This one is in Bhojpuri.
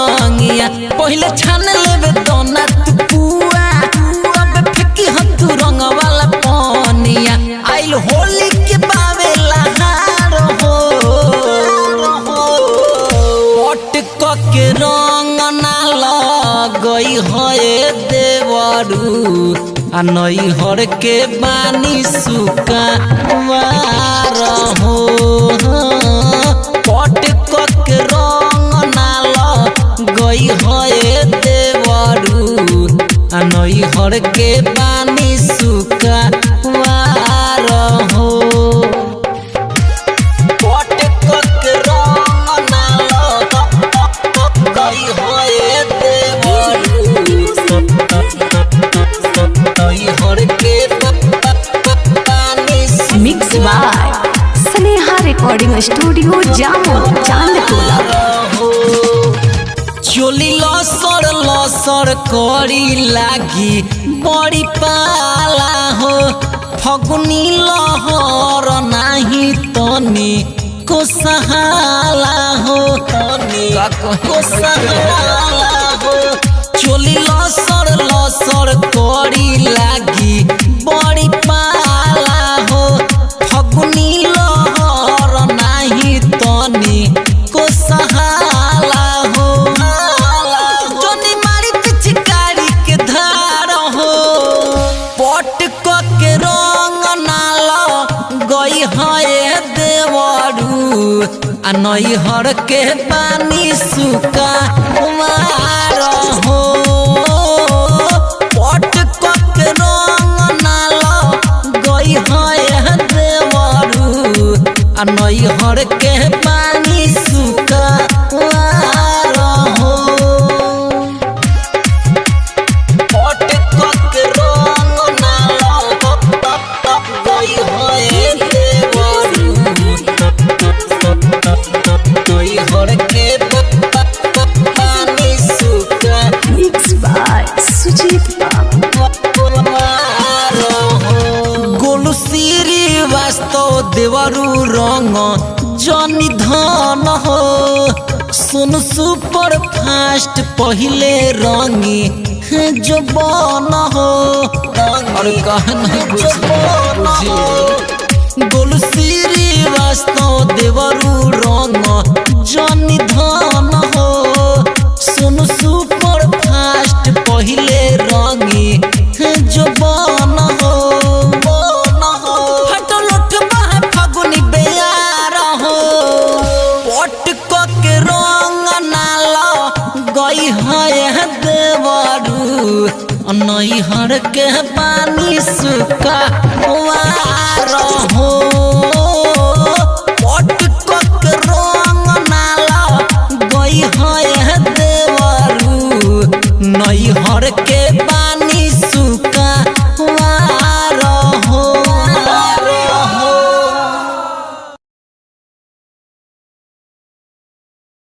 पहिले छान लेबे दोना तू पुआ अब फेंकी हतू रंग वाला पानिया आइल होली के बावे लहार हो पटक के रंग ना लगई होए देवरू आ नई हर के बानी सुका वार हो पटक के रंग ना गई होए देवरू आ नई हर के बानी सुका वार हो पटक के रंग ना गई होए देवरू नई हर के बानी mix by Sneha recording studio Jamo Chandtola. चोली लसर लसर करी लागी बड़ी पाला हो फगुनी लहर नाही तनी को सहाला हो को सहाला हो चोली लसर लसर करी लागी बड़ी पाला हो फगुनी लहर नाही तनी को सहाला हो जोनी मारी पिचकारी के धार हो पटक के रंग नाला गई है देवरू आ नई हर के पानी सुका मार हो पटक के रंग नाला गई है देवरू आ नई हर के पानी सुका मार हो पटक के रंग नाला गई है देवरू नई हर के पानी सुका मिक्स बाय सुजीत बाबू। गोलू श्रीवास्तव देवरू रंग जनी धन हो सुन सुपर फास्ट पहले रंगी जो बन हो और कहना गोलू श्रीवास्तव देवरू रंग जनी धन हो सुन सुपर फास्ट पहले रंगी जो बन हो हटो लुट बाह फगुनी बेयार हो पटक के रंग नाला गई है देवरू नई हर के पानी सुका वार